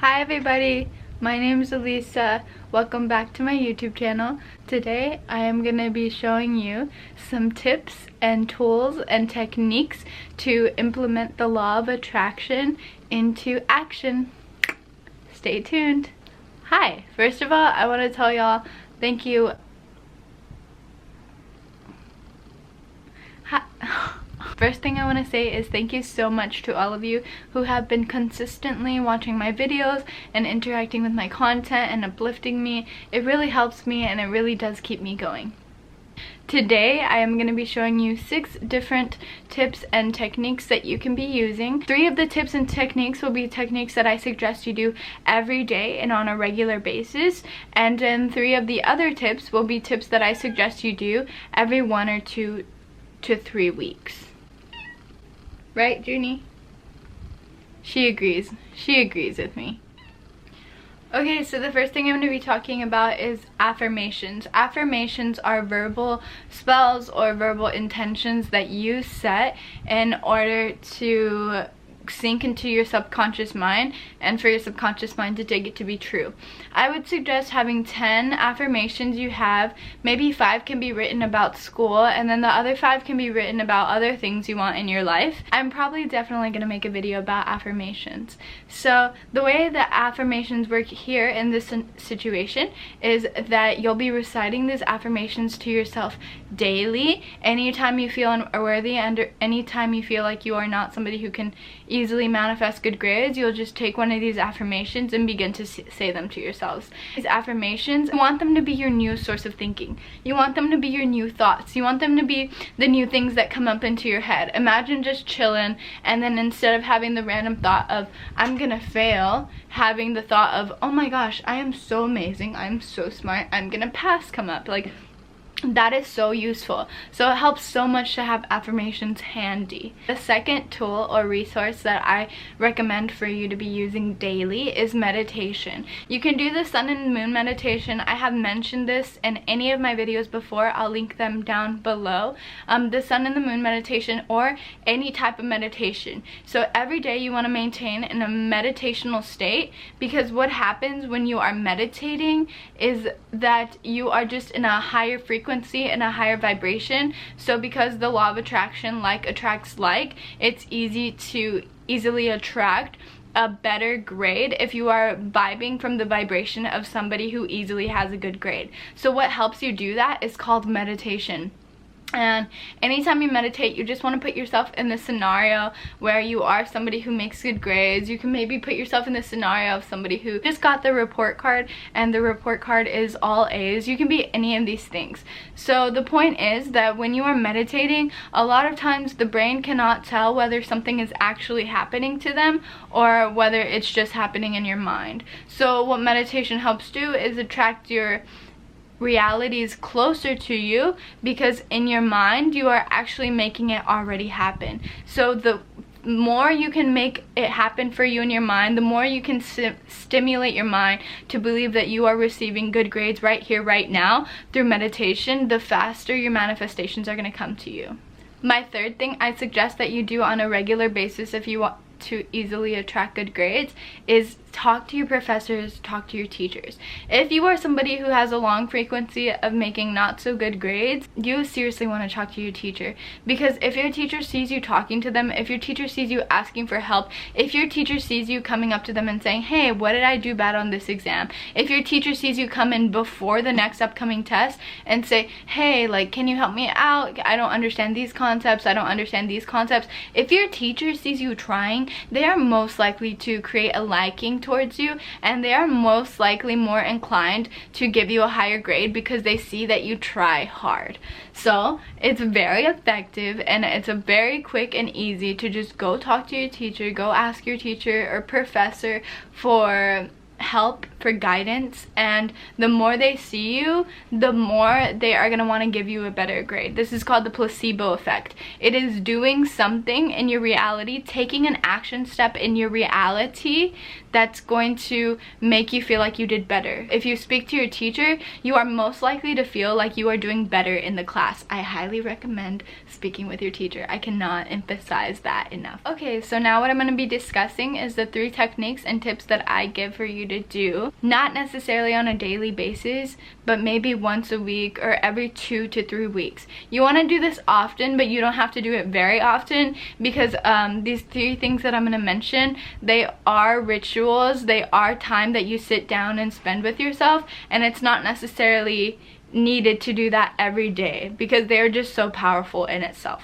Hi everybody, my name is Elisa. Welcome back to my YouTube channel. Today I am going to be showing you some tips and tools and techniques to implement the law of attraction into action. Stay tuned. Hi, first of all, I want to tell y'all thank you. First thing I want to say is thank you so much to all of you who have been consistently watching my videos and interacting with my content and uplifting me. It really helps me and it really does keep me going. Today I am going to be showing you 6 different tips and techniques that you can be using. 3 of the tips and techniques will be techniques that I suggest you do every day and on a regular basis, and then 3 of the other tips will be tips that I suggest you do every 1 or 2 to 3 weeks. Right, Junie? She agrees. She agrees with me. Okay, so the first thing I'm going to be talking about is affirmations. Affirmations are verbal spells or verbal intentions that you set in order to sink into your subconscious mind and for your subconscious mind to take it to be true. I would suggest having 10 affirmations you have. Maybe 5 can be written about school and then the other 5 can be written about other things you want in your life. I'm probably definitely going to make a video about affirmations. So the way that affirmations work here in this situation is that you'll be reciting these affirmations to yourself daily anytime you feel unworthy and anytime you feel like you are not somebody who can easily manifest good grades. You'll just take one of these affirmations and begin to say them to yourselves. These affirmations, you want them to be your new source of thinking. You want them to be your new thoughts. You want them to be the new things that come up into your head. Imagine just chilling and then instead of having the random thought of I'm gonna fail, having the thought of oh my gosh, I am so amazing, I'm so smart, I'm gonna pass come up. Like, that is so useful. So it helps so much to have affirmations handy. The second tool or resource that I recommend for you to be using daily is meditation. You can do the sun and moon meditation. I have mentioned this in any of my videos before. I'll link them down below. The sun and the moon meditation or any type of meditation. So every day you want to maintain in a meditational state, because what happens when you are meditating is that you are just in a higher frequency and a higher vibration. So because the law of attraction, like attracts like, it's easy to easily attract a better grade if you are vibing from the vibration of somebody who easily has a good grade. So what helps you do that is called meditation. And anytime you meditate, you just want to put yourself in the scenario where you are somebody who makes good grades. You can maybe put yourself in the scenario of somebody who just got the report card and the report card is all A's. You can be any of these things. So the point is that when you are meditating, a lot of times the brain cannot tell whether something is actually happening to them or whether it's just happening in your mind. So what meditation helps do is attract your realities closer to you, because in your mind you are actually making it already happen. So the more you can make it happen for you in your mind, the more you can stimulate your mind to believe that you are receiving good grades right here, right now through meditation, the faster your manifestations are going to come to you. My third thing I suggest that you do on a regular basis if you want to easily attract good grades is talk to your professors, talk to your teachers. If you are somebody who has a long frequency of making not so good grades, you seriously want to talk to your teacher, because if your teacher sees you talking to them, if your teacher sees you asking for help, if your teacher sees you coming up to them and saying, hey, what did I do bad on this exam? If your teacher sees you come in before the next upcoming test and say, hey, like, can you help me out? I don't understand these concepts, I don't understand these concepts. If your teacher sees you trying, they are most likely to create a liking towards you, and they are most likely more inclined to give you a higher grade because they see that you try hard. So it's very effective and it's a very quick and easy to just go talk to your teacher, go ask your teacher or professor for help, for guidance, and the more they see you, the more they are going to want to give you a better grade. This is called the placebo effect. It is doing something in your reality, taking an action step in your reality that's going to make you feel like you did better. If you speak to your teacher, you are most likely to feel like you are doing better in the class. I highly recommend speaking with your teacher. I cannot emphasize that enough. Okay, so now what I'm going to be discussing is the 3 techniques and tips that I give for you to do, not necessarily on a daily basis, but maybe once a week or every 2 to 3 weeks. You want to do this often, but you don't have to do it very often, because these 3 things that I'm going to mention, they are rituals. They are time that you sit down and spend with yourself, and it's not necessarily needed to do that every day, because they're just so powerful in itself.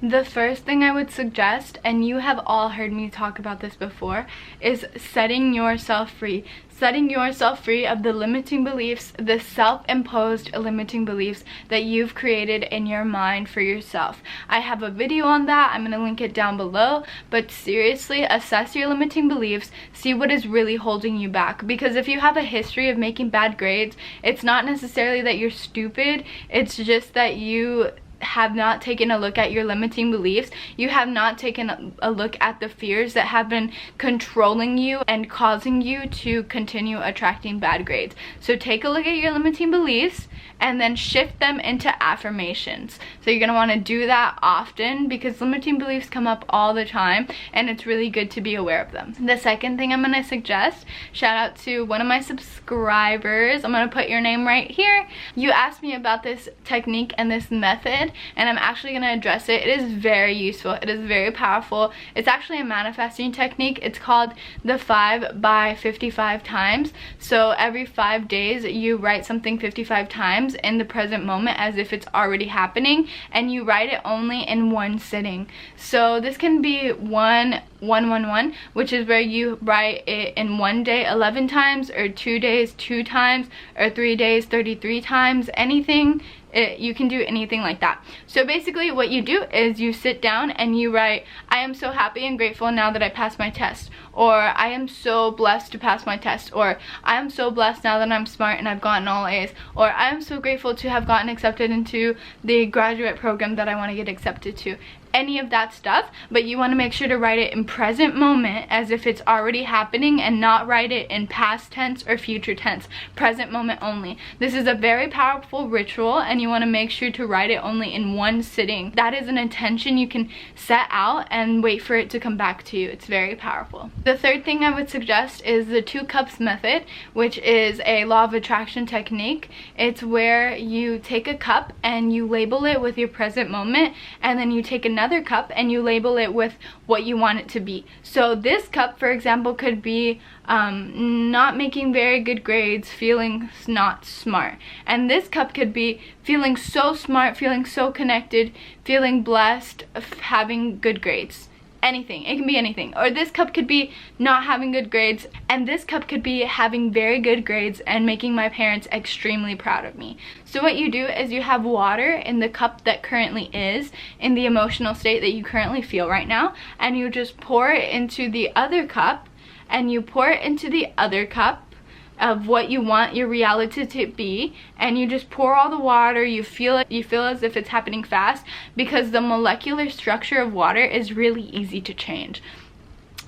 The first thing I would suggest, and you have all heard me talk about this before, is setting yourself free. Setting yourself free of the limiting beliefs, the self-imposed limiting beliefs that you've created in your mind for yourself. I have a video on that. I'm going to link it down below. But seriously, assess your limiting beliefs. See what is really holding you back. Because if you have a history of making bad grades, it's not necessarily that you're stupid. It's just that you have not taken a look at your limiting beliefs. You have not taken a look at the fears that have been controlling you and causing you to continue attracting bad grades. So take a look at your limiting beliefs and then shift them into affirmations. So you're going to want to do that often, because limiting beliefs come up all the time and it's really good to be aware of them. The second thing I'm going to suggest, shout out to one of my subscribers. I'm going to put your name right here. You asked me about this technique and this method, and I'm actually going to address it. It is very useful. It is very powerful. It's actually a manifesting technique. It's called the 5 by 55 times. So every 5 days you write something 55 times in the present moment as if it's already happening, and you write it only in one sitting. So this can be 1-1-1-1, which is where you write it in 1 day 11 times, or 2 days 2 times, or 3 days 33 times. Anything, you can do anything like that. So basically what you do is you sit down and you write, I am so happy and grateful now that I passed my test, or I am so blessed to pass my test, or I am so blessed now that I'm smart and I've gotten all A's, or I am so grateful to have gotten accepted into the graduate program that I want to get accepted to. Any of that stuff, but you want to make sure to write it in present moment as if it's already happening, and not write it in past tense or future tense. Present moment only. This is a very powerful ritual, and you want to make sure to write it only in one sitting. That is an intention you can set out and wait for it to come back to you. It's very powerful. The third thing I would suggest is the 2 cups method, which is a law of attraction technique. It's where you take a cup and you label it with your present moment, and then you take another cup and you label it with what you want it to be. So this cup, for example, could be not making very good grades, feeling not smart. And this cup could be feeling so smart, feeling so connected, feeling blessed, having good grades. Anything. It can be anything. Or this cup could be not having good grades, and this cup could be having very good grades and making my parents extremely proud of me. So what you do is you have water in the cup that currently is, in the emotional state that you currently feel right now, and you just pour it into the other cup, and you pour it into the other cup of what you want your reality to be, and you just pour all the water. You feel it, you feel as if it's happening fast, because the molecular structure of water is really easy to change.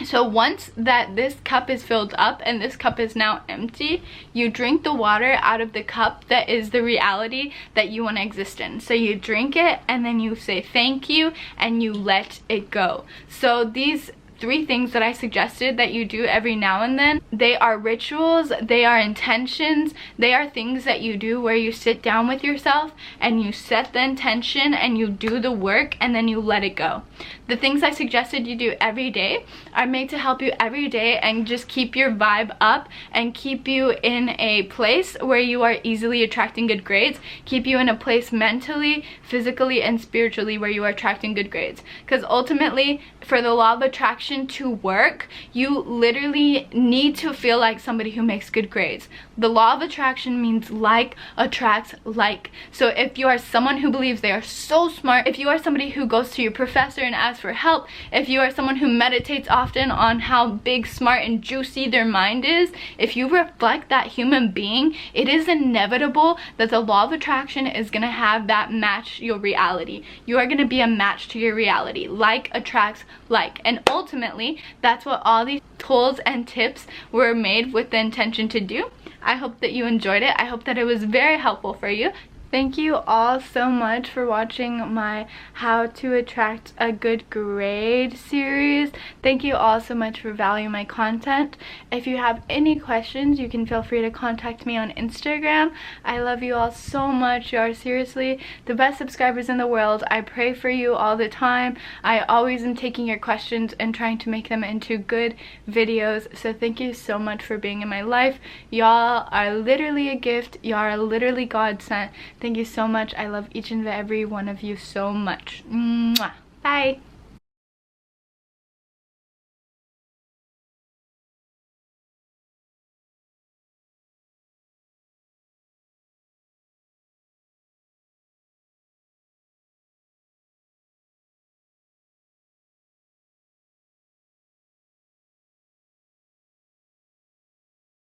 So once that this cup is filled up and this cup is now empty, you drink the water out of the cup that is the reality that you want to exist in. So you drink it and then you say thank you and you let it go. So these 3 things that I suggested that you do every now and then, they are rituals, they are intentions, they are things that you do where you sit down with yourself and you set the intention and you do the work and then you let it go. The things I suggested you do every day are made to help you every day and just keep your vibe up and keep you in a place where you are easily attracting good grades, keep you in a place mentally, physically, and spiritually where you are attracting good grades. Because ultimately, for the law of attraction, attraction to work, you literally need to feel like somebody who makes good grades. The law of attraction means like attracts like. So if you are someone who believes they are so smart, if you are somebody who goes to your professor and asks for help, if you are someone who meditates often on how big, smart, and juicy their mind is, if you reflect that human being, it is inevitable that the law of attraction is going to have that match your reality. You are going to be a match to your reality. Like attracts like. And ultimately, that's what all these tools and tips were made with the intention to do. I hope that you enjoyed it. I hope that it was very helpful for you. Thank you all so much for watching my How to Attract a Good Grade series. Thank you all so much for valuing my content. If you have any questions, you can feel free to contact me on Instagram. I love you all so much. You are seriously the best subscribers in the world. I pray for you all the time. I always am taking your questions and trying to make them into good videos. So thank you so much for being in my life. Y'all are literally a gift. Y'all are literally God sent. Thank you so much. I love each and every one of you so much. Mwah. Bye.